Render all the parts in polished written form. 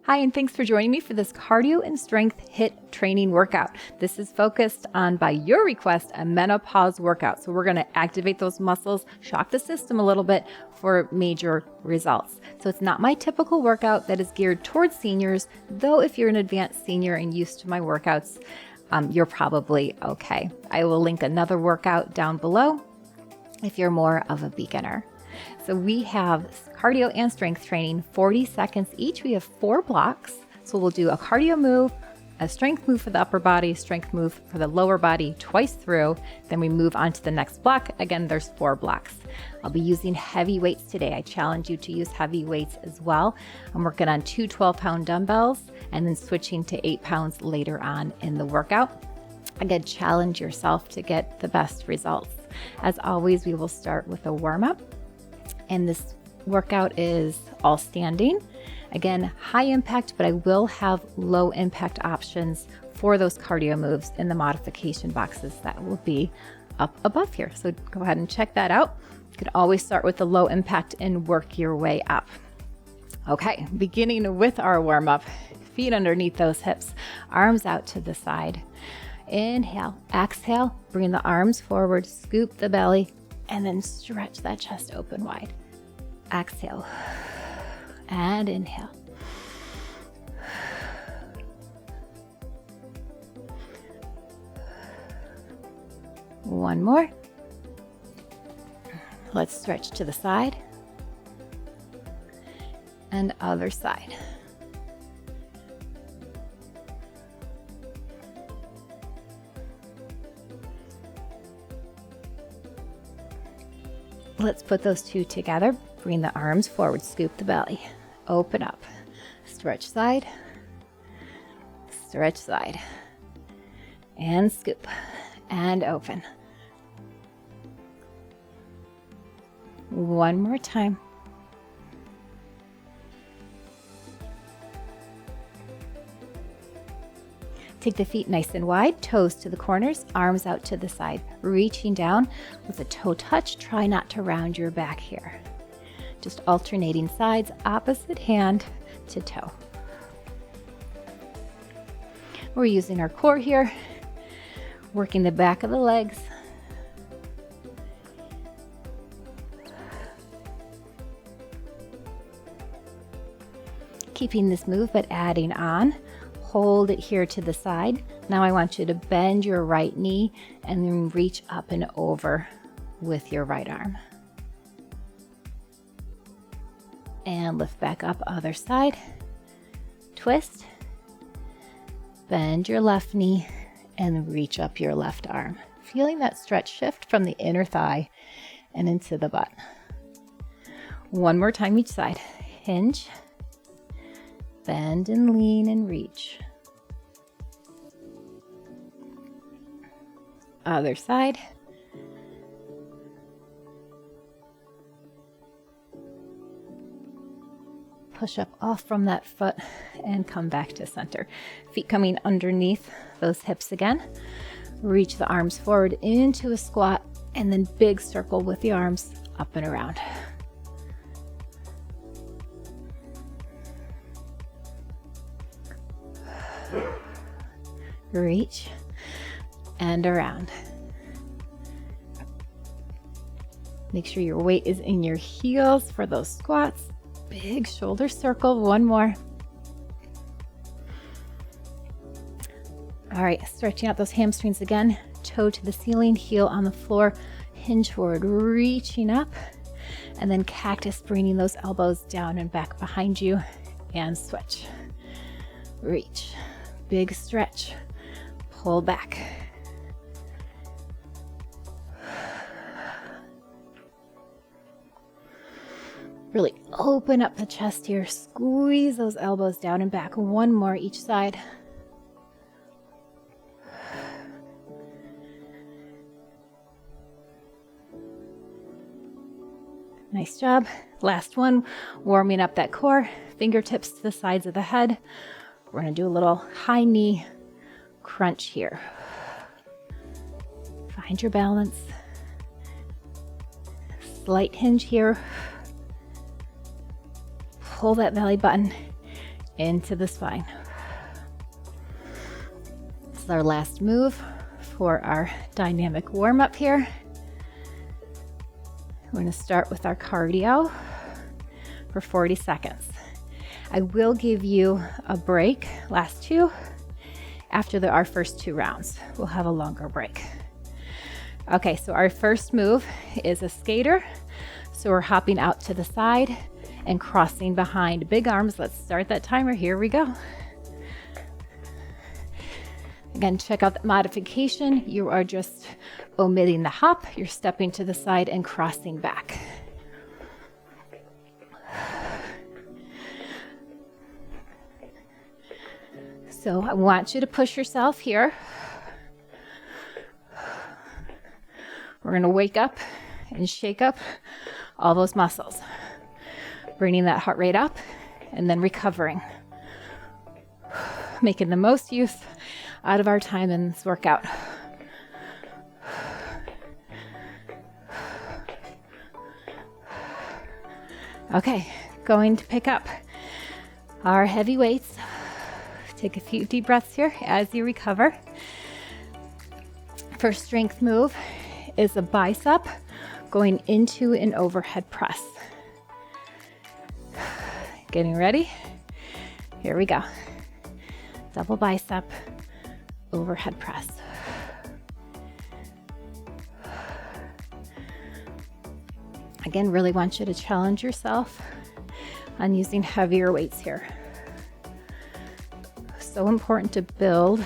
Hi, and thanks for joining me for this cardio and strength HIIT training workout. This is focused on, by your request, a menopause workout. So we're going to activate those muscles, shock the system a little bit for major results. So it's not my typical workout that is geared towards seniors, though if you're an advanced senior and used to my workouts, you're probably okay. I will link another workout down below if you're more of a beginner. So we have cardio and strength training, 40 seconds each. We have 4 blocks. So we'll do a cardio move, a strength move for the upper body, strength move for the lower body twice through. Then we move on to the next block. Again, there's 4 blocks. I'll be using heavy weights today. I challenge you to use heavy weights as well. I'm working on 2 12-pound dumbbells and then switching to 8 pounds later on in the workout. Again, challenge yourself to get the best results. As always, we will start with a warm-up. And this workout is all standing. Again, high impact, but I will have low impact options for those cardio moves in the modification boxes that will be up above here. So go ahead and check that out. You can always start with the low impact and work your way up. Okay, beginning with our warm up, feet underneath those hips, arms out to the side. Inhale, exhale, bring the arms forward, scoop the belly, and then stretch that chest open wide. Exhale and inhale. One more. Let's stretch to the side and other side. Let's put those two together. Bring the arms forward, scoop the belly, open up, stretch side, and scoop, and open. One more time. Take the feet nice and wide, toes to the corners, arms out to the side, reaching down with a toe touch. Try not to round your back here. Just alternating sides, opposite hand to toe. We're using our core here, working the back of the legs. Keeping this move, but adding on. Hold it here to the side. Now I want you to bend your right knee and then reach up and over with your right arm. And lift back up, other side. Twist. Bend your left knee and reach up your left arm. Feeling that stretch shift from the inner thigh and into the butt. One more time each side. Hinge. Bend and lean and reach. Other side. Push up off from that foot and come back to center. Feet coming underneath those hips again. Reach the arms forward into a squat and then big circle with the arms up and around. Reach and around. Make sure your weight is in your heels for those squats. Big shoulder circle. One more. All right, stretching out those hamstrings again. Toe to the ceiling, heel on the floor. Hinge forward, reaching up. And then cactus, bringing those elbows down and back behind you. And switch. Reach. Big stretch. Pull back. Really open up the chest here. Squeeze those elbows down and back. One more each side. Nice job. Last one, warming up that core. Fingertips to the sides of the head. We're going to do a little high knee crunch here. Find your balance. Slight hinge here. Pull that belly button into the spine. This is our last move for our dynamic warm-up here. We're going to start with our cardio for 40 seconds. I will give you a break, last two, after our first 2 rounds. We'll have a longer break. Okay, so our first move is a skater. So we're hopping out to the side and crossing behind. Big arms. Let's start that timer. Here we go. Again, check out the modification. You are just omitting the hop. You're stepping to the side and crossing back. So I want you to push yourself here. We're going to wake up and shake up all those muscles, bringing that heart rate up and then recovering, making the most use out of our time in this workout. Okay, going to pick up our heavy weights. Take a few deep breaths here as you recover. First strength move is a bicep going into an overhead press. Getting ready? Here we go. Double bicep, overhead press. Again, really want you to challenge yourself on using heavier weights here. So important to build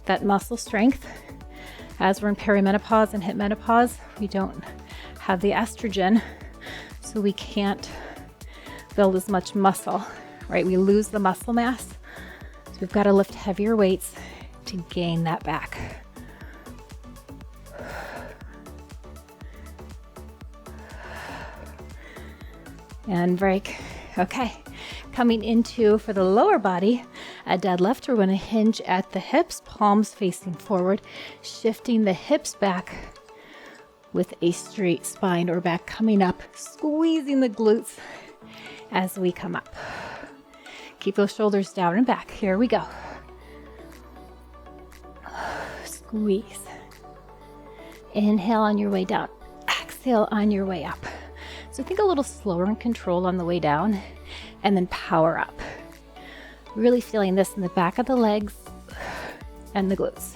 that muscle strength. As we're in perimenopause and hit menopause, we don't have the estrogen, so we can't build as much muscle, right? We lose the muscle mass. So we've got to lift heavier weights to gain that back. And break. Okay. Coming into, for the lower body, a deadlift. We're going to hinge at the hips, palms facing forward, shifting the hips back with a straight spine or back coming up, squeezing the glutes as we come up. Keep those shoulders down and back. Here we go. Squeeze. Inhale on your way down. Exhale on your way up. So think a little slower and controlled on the way down, and then power up. Really feeling this in the back of the legs and the glutes.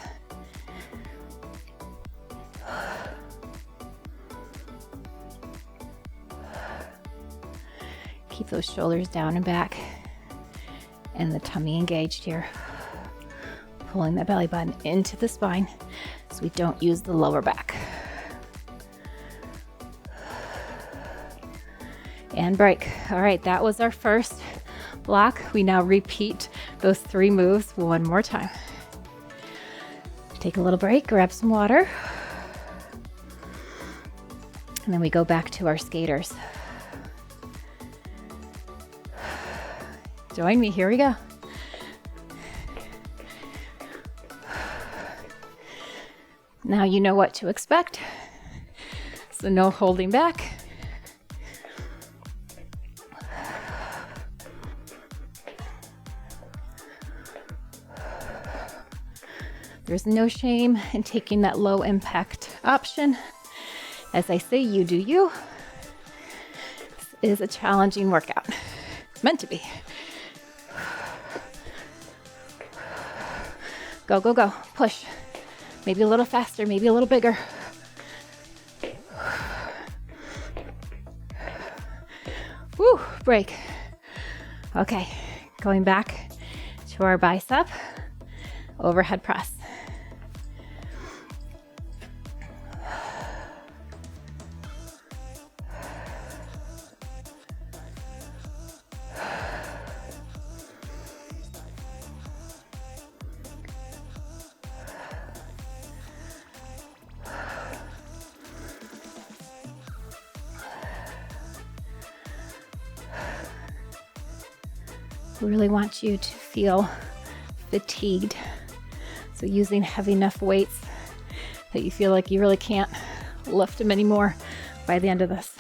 Keep those shoulders down and back, and the tummy engaged here. Pulling the belly button into the spine so we don't use the lower back. And break. All right, that was our first block. We now repeat those 3 moves one more time. Take a little break, grab some water, and then we go back to our skaters. Join me, here we go. Now you know what to expect, so no holding back. There's no shame in taking that low impact option. As I say, you do you. This is a challenging workout. Meant to be. Go, go, go. Push. Maybe a little faster, maybe a little bigger. Woo, break. Okay, going back to our bicep, overhead press. We really want you to feel fatigued. So using heavy enough weights that you feel like you really can't lift them anymore by the end of this.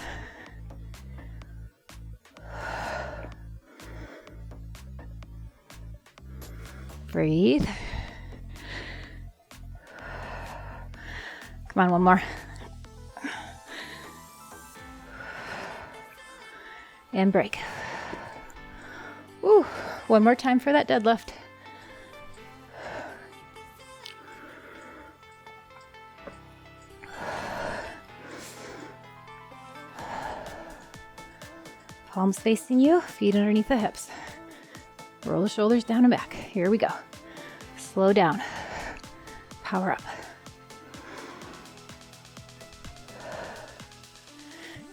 Breathe. Come on, one more. And break. Ooh, one more time for that deadlift. Palms facing you, feet underneath the hips. Roll the shoulders down and back. Here we go. Slow down. Power up.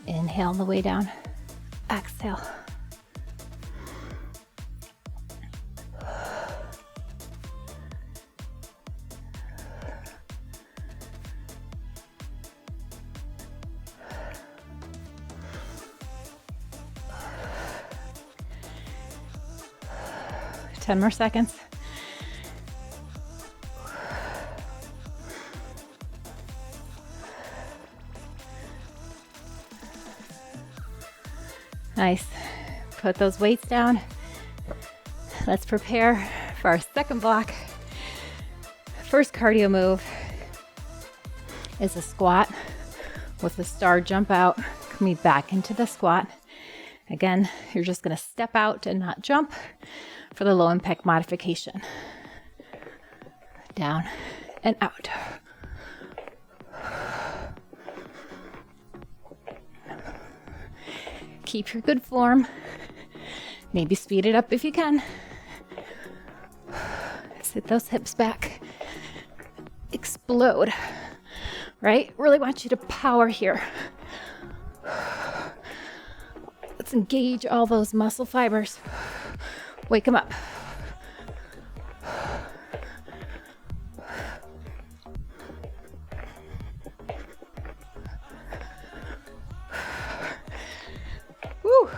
Inhale on the way down. Exhale. Ten more seconds. Nice. Put those weights down. Let's prepare for our second block. First cardio move is a squat with a star jump out, coming back into the squat. Again, you're just going to step out and not jump for the low impact modification. Down and out. Keep your good form. Maybe speed it up if you can. Sit those hips back. Explode. Right? Really want you to power here. Let's engage all those muscle fibers. Wake them up. Woo.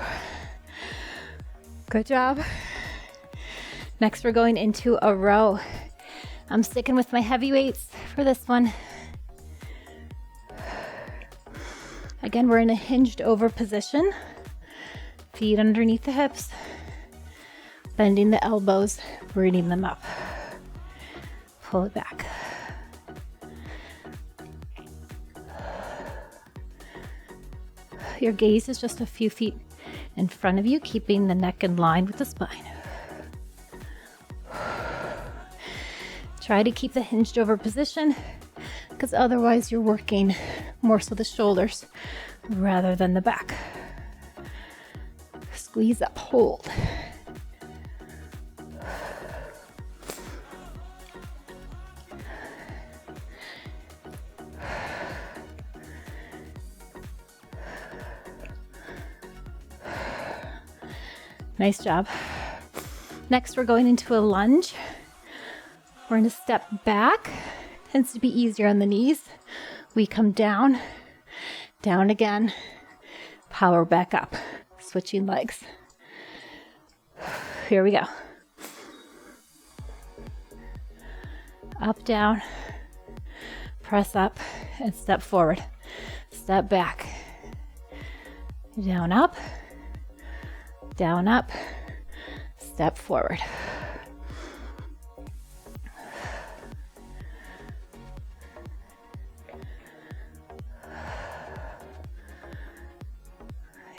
Good job. Next, we're going into a row. I'm sticking with my heavy weights for this one. Again, we're in a hinged over position. Feet underneath the hips. Bending the elbows, bringing them up. Pull it back. Your gaze is just a few feet in front of you, keeping the neck in line with the spine. Try to keep the hinged over position, because otherwise you're working more so the shoulders rather than the back. Squeeze up, hold. Nice job. Next, we're going into a lunge. We're going to step back. Tends to be easier on the knees. We come down, down again, power back up, switching legs. Here we go. Up, down, press up, and step forward. Step back. Down, up, step forward.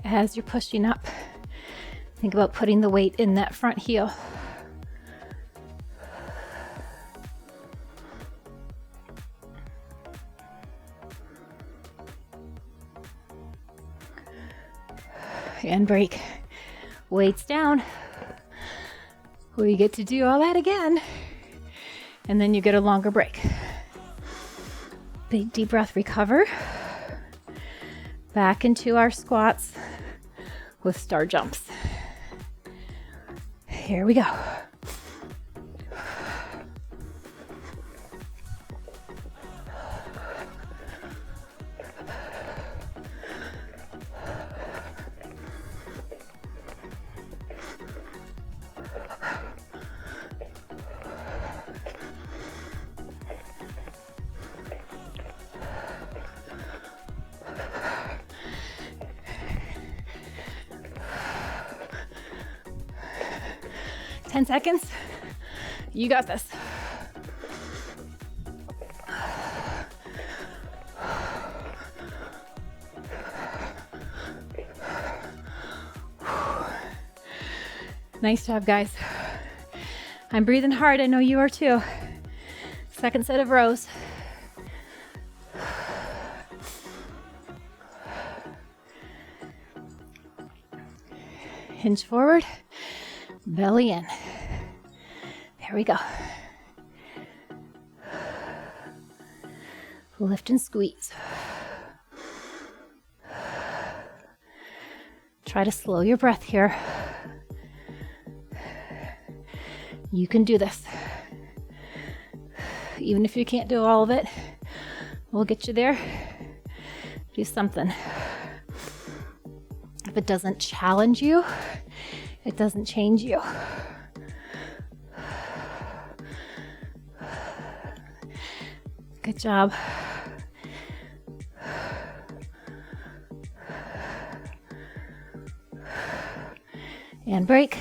As you're pushing up, think about putting the weight in that front heel. And break. Weights down. We get to do all that again. And then you get a longer break. Big deep breath, recover. Back into our squats with star jumps. Here we go. Seconds. You got this. Nice job, guys. I'm breathing hard. I know you are too. Second set of rows. Hinge forward, belly in. There we go. Lift and squeeze. Try to slow your breath here. You can do this. Even if you can't do all of it, we'll get you there. Do something. If it doesn't challenge you, it doesn't change you. Good job. And break.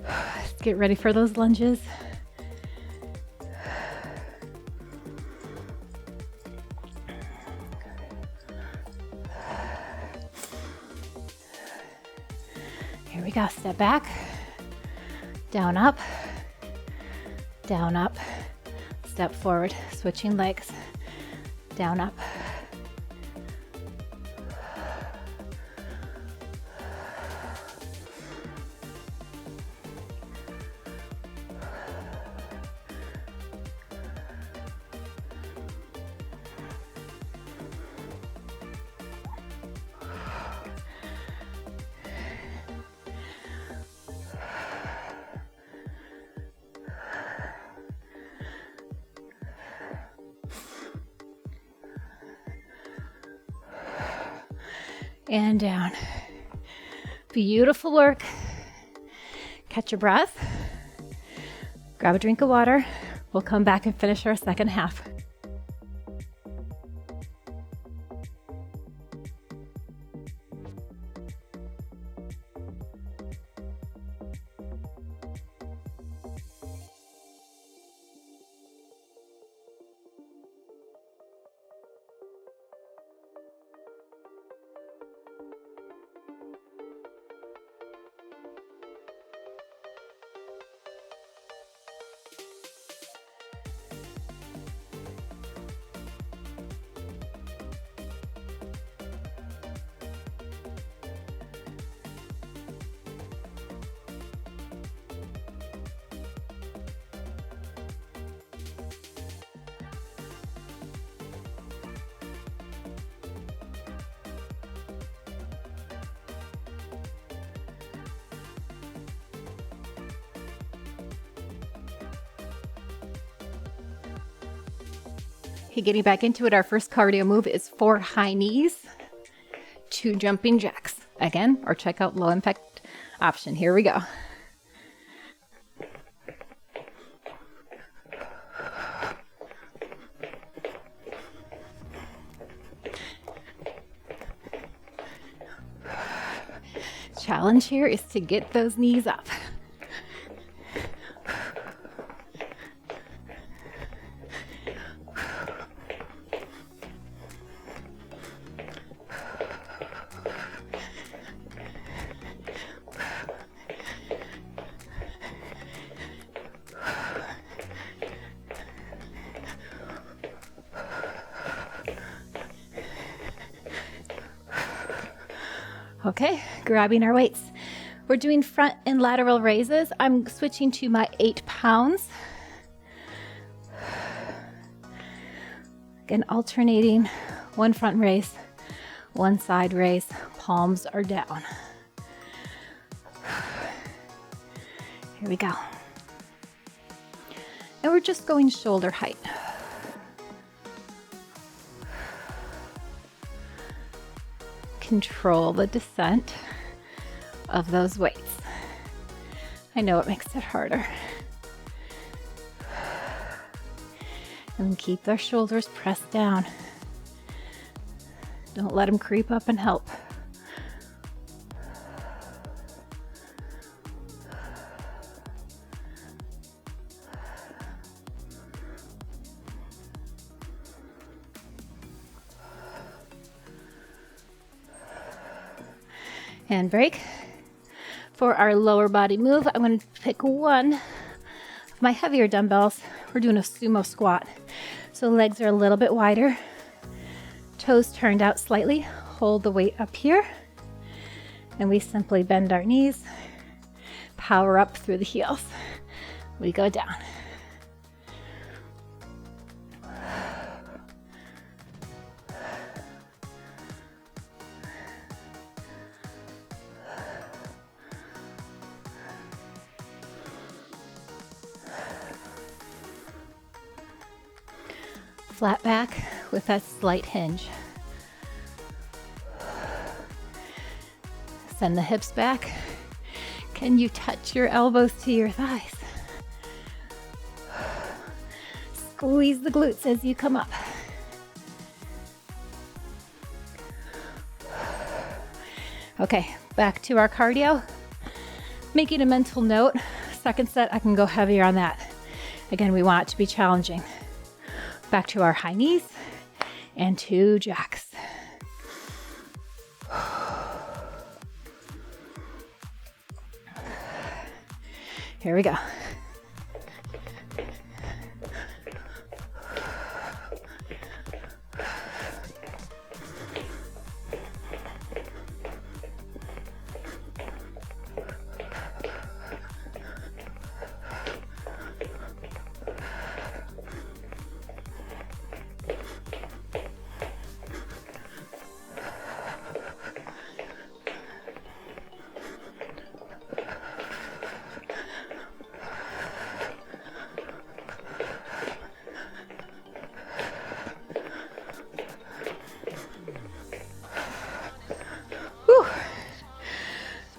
Let's get ready for those lunges. Here we go. Step back, down, up, step forward, switching legs, down, up. And down. Beautiful work. Catch your breath. Grab a drink of water. We'll come back and finish our second half. Okay, getting back into it, our first cardio move is 4 high knees, 2 jumping jacks. Again, or check out low impact option. Here we go. Challenge here is to get those knees up. Okay, grabbing our weights. We're doing front and lateral raises. I'm switching to my 8 pounds. Again, alternating one front raise, one side raise. Palms are down. Here we go. And we're just going shoulder height. Control the descent of those weights. I know it makes it harder. And keep their shoulders pressed down. Don't let them creep up and help. And break. For our lower body move, I'm going to pick one of my heavier dumbbells. We're doing a sumo squat. So legs are a little bit wider, toes turned out slightly. Hold the weight up here, and we simply bend our knees, power up through the heels. We go down. Flat back with that slight hinge. Send the hips back. Can you touch your elbows to your thighs? Squeeze the glutes as you come up. Okay, back to our cardio. Making a mental note. Second set, I can go heavier on that. Again, we want it to be challenging. Back to our high knees and 2 jacks. Here we go.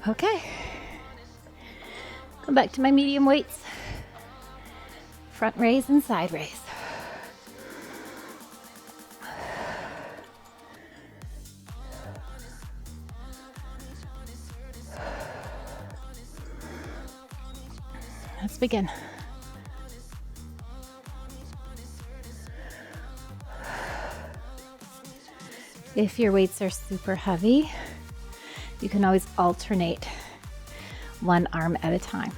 Okay, come back to my medium weights. Front raise and side raise. Let's begin. If your weights are super heavy, you can always alternate one arm at a time.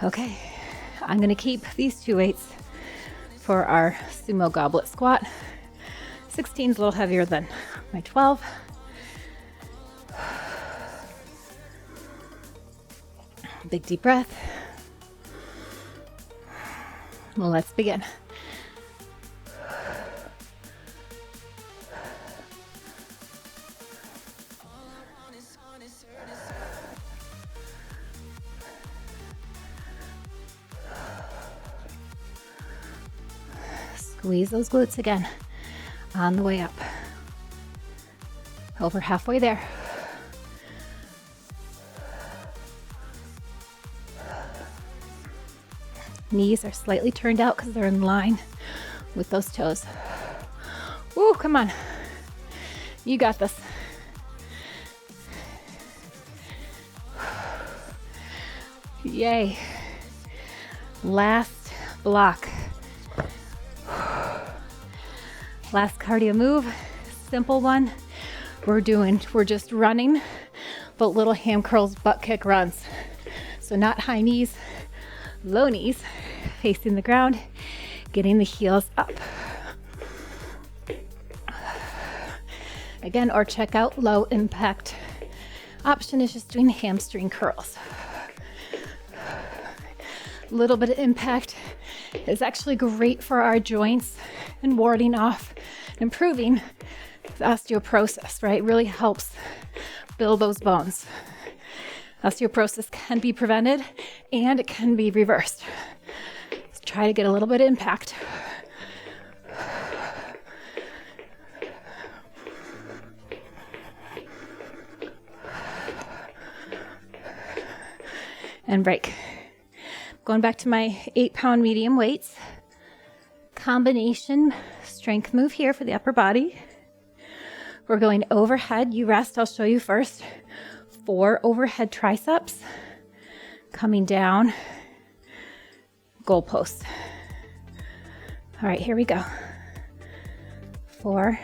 Okay, I'm going to keep these 2 weights for our sumo goblet squat. 16 is a little heavier than my 12. Big deep breath. Well, let's begin. Squeeze those glutes again on the way up. Over halfway there. Knees are slightly turned out because they're in line with those toes. Woo, come on. You got this. Yay. Last block. Last cardio move, simple one. We're just running, but little ham curls, butt kick runs. So not high knees, low knees, facing the ground, getting the heels up. Again, or check out low impact option is just doing hamstring curls. Little bit of impact is actually great for our joints and warding off, improving the osteoporosis, right? Really helps build those bones. Osteoporosis can be prevented and it can be reversed. Let's try to get a little bit of impact. And break. Going back to my 8-pound medium weights. Combination strength move here for the upper body. We're going overhead. You rest, I'll show you first. 4 overhead triceps. Coming down, goalpost. All right, here we go. 4,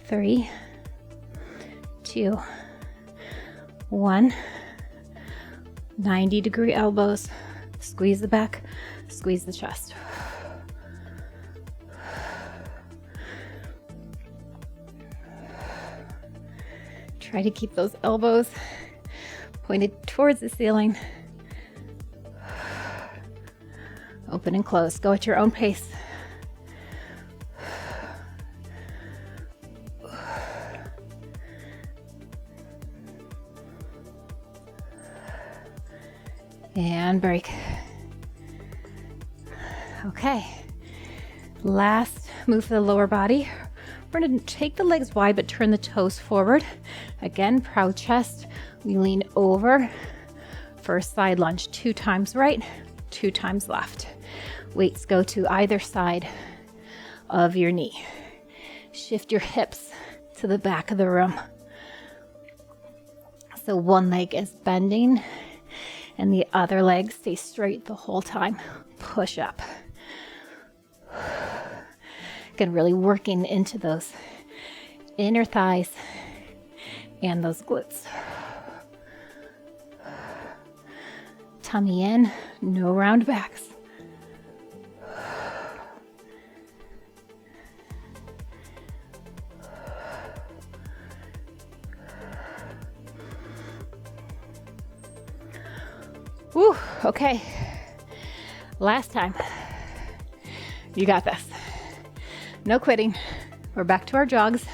3, 2, 1. 90-degree elbows. Squeeze the back, squeeze the chest. Try to keep those elbows pointed towards the ceiling. Open and close. Go at your own pace. And break. Okay. Last move for the lower body. We're going to take the legs wide but turn the toes forward. Again, proud chest. We lean over for a side lunge. 2 times right, 2 times left. Weights go to either side of your knee. Shift your hips to the back of the room. So one leg is bending and the other leg stays straight the whole time. Push up. Again, really working into those inner thighs and those glutes. Tummy in, no round backs. Woo, okay. Last time. You got this. No quitting. We're back to our jogs.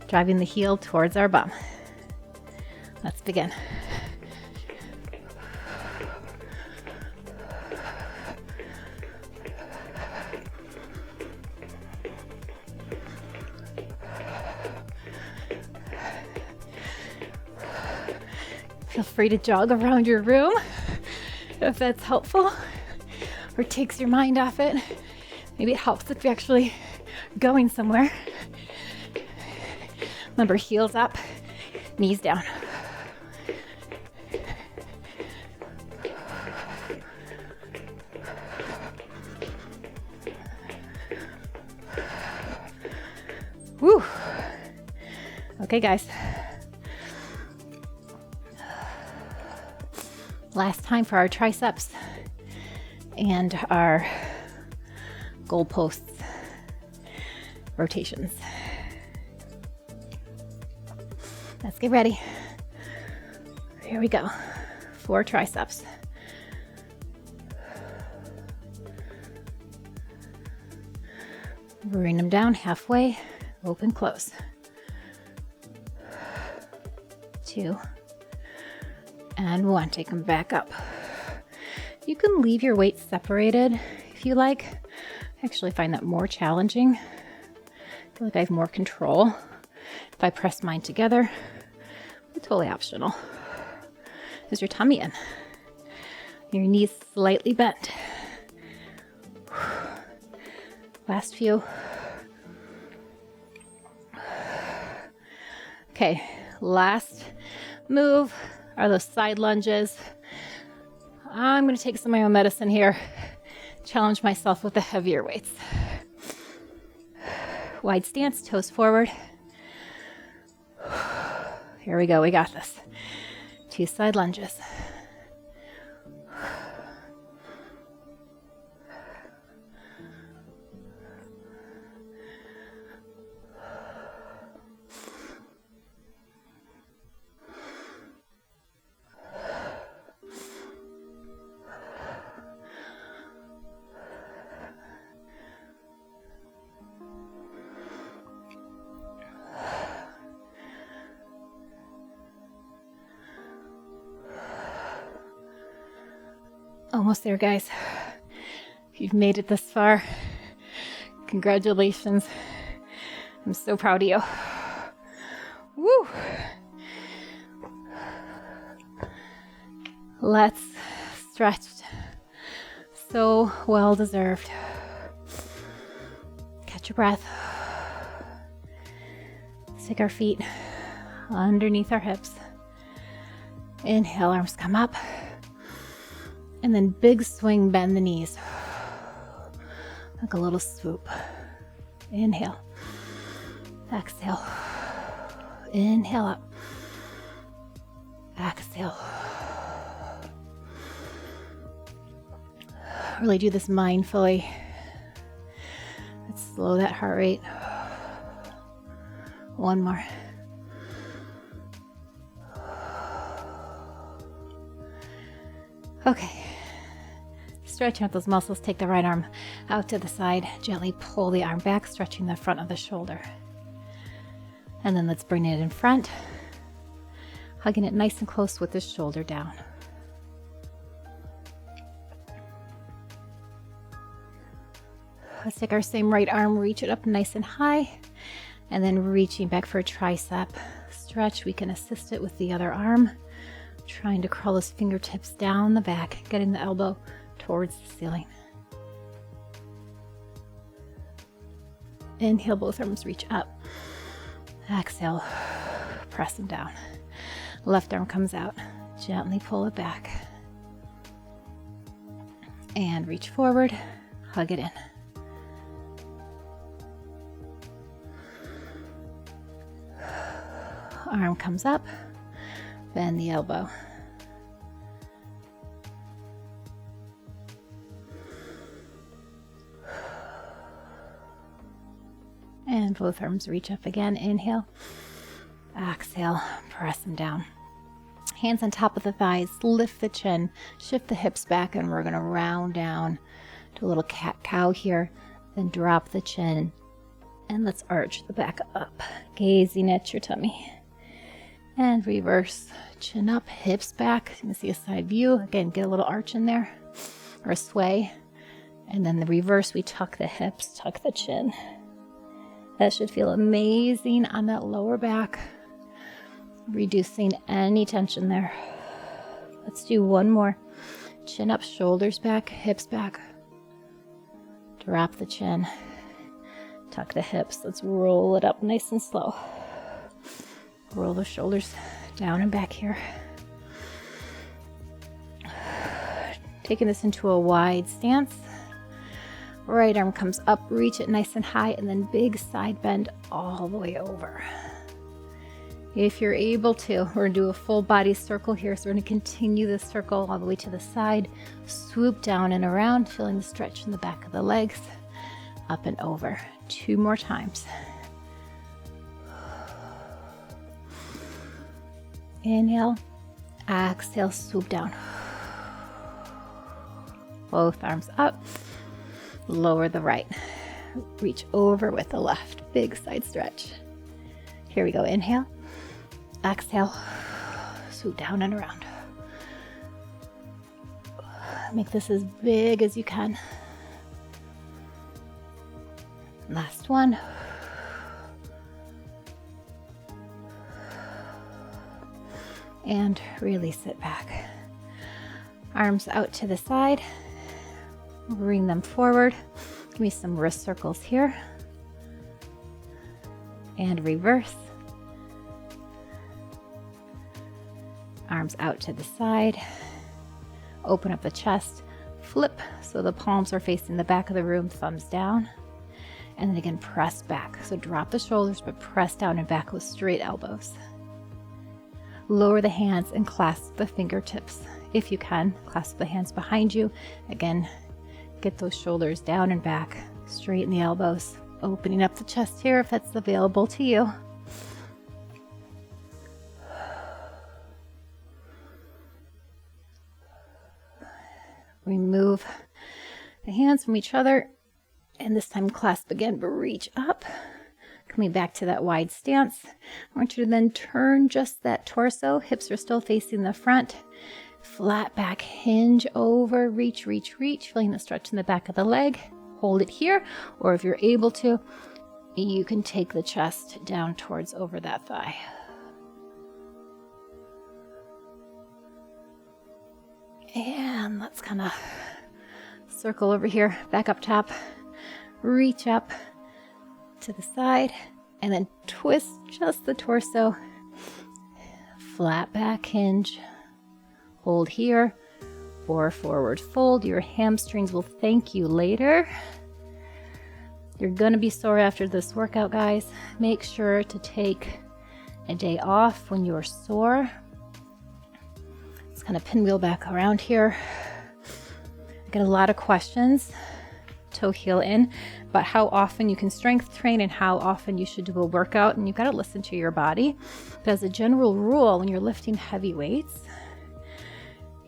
Driving the heel towards our bum. Let's begin. Feel free to jog around your room if that's helpful or takes your mind off it. Maybe it helps if you're actually going somewhere. Remember, heels up, knees down. Woo! Okay, guys. Last time for our triceps and our goalposts rotations. Let's get ready. Here we go. 4 triceps. Bring them down halfway, open, close. 2 and 1. Take them back up. You can leave your weights separated if you like. I actually find that more challenging. I feel like I have more control if I press mine together. It's totally optional. Is your tummy in? Your knees slightly bent. Last few. Okay, last move are those side lunges. I'm going to take some of my own medicine here. Challenge myself with the heavier weights. Wide stance, toes forward. Here we go, we got this. 2 side lunges. Almost there, guys. If you've made it this far, congratulations. I'm so proud of you. Woo. Let's stretch. So well deserved. Catch your breath. Stick our feet underneath our hips. Inhale, arms come up. And then big swing, bend the knees. Like a little swoop. Inhale. Exhale. Inhale up. Exhale. Really do this mindfully. Let's slow that heart rate. One more. Okay. Stretching out those muscles. Take the right arm out to the side. Gently pull the arm back, stretching the front of the shoulder. And then let's bring it in front. Hugging it nice and close with the shoulder down. Let's take our same right arm, reach it up nice and high, and then reaching back for a tricep stretch. We can assist it with the other arm, trying to curl those fingertips down the back, getting the elbow towards the ceiling. Inhale, both arms reach up. Exhale, press them down. Left arm comes out, gently pull it back. And reach forward, hug it in. Arm comes up, bend the elbow. And both arms reach up again. Inhale, exhale, press them down. Hands on top of the thighs, lift the chin, shift the hips back, and we're going to round down to a little cat-cow here. Then drop the chin, and let's arch the back up, gazing at your tummy. And reverse, chin up, hips back. You can see a side view. Again, get a little arch in there, or a sway. And then the reverse, we tuck the hips, tuck the chin. That should feel amazing on that lower back, reducing any tension there. Let's do one more. Chin up, shoulders back, hips back. Drop the chin, tuck the hips. Let's roll it up nice and slow. Roll the shoulders down and back here. Taking this into a wide stance. Right arm comes up, reach it nice and high, and then big side bend all the way over. If you're able to, we're going to do a full body circle here. So we're going to continue this circle all the way to the side. Swoop down and around, feeling the stretch in the back of the legs. Up and over. 2 more times. Inhale, exhale, swoop down. Both arms up, lower the right, reach over with the left, big side stretch. Here we go, inhale, exhale, swoop down and around. Make this as big as you can. Last one. And release it back. Arms out to the side. Bring them forward. Give me some wrist circles here. And reverse. Arms out to the side. Open up the chest. Flip so the palms are facing the back of the room, thumbs down. And then again, press back. So drop the shoulders, but press down and back with straight elbows. Lower the hands and clasp the fingertips. If you can, clasp the hands behind you. Again, get those shoulders down and back. Straighten the elbows. Opening up the chest here if that's available to you. Remove the hands from each other. And this time clasp again, but reach up. Coming back to that wide stance. I want you to then turn just that torso. Hips are still facing the front. Flat back, hinge over, reach, reach, reach. Feeling the stretch in the back of the leg. Hold it here. Or if you're able to, you can take the chest down towards over that thigh. And let's kind of circle over here, back up top, reach up to the side, and then twist just the torso. Flat back hinge, hold here, or forward fold. Your hamstrings will thank you later. You're gonna be sore after this workout, guys. Make sure to take a day off when you're sore. Let's kind of pinwheel back around here. I get a lot of questions, toe heel in, about how often you can strength train and how often you should do a workout, and you've got to listen to your body. But as a general rule, when you're lifting heavy weights,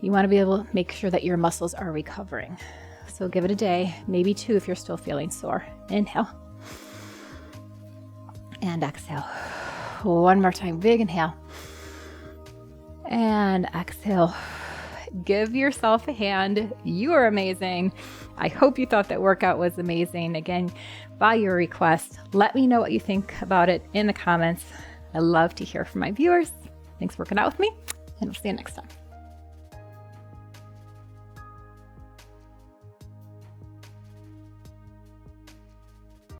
you want to be able to make sure that your muscles are recovering. So give it a day, maybe 2 if you're still feeling sore. Inhale and exhale. One more time, big inhale and exhale. Give yourself a hand. You are amazing. I hope you thought that workout was amazing. Again, by your request, let me know what you think about it in the comments. I love to hear from my viewers. Thanks for working out with me, and we'll see you next time.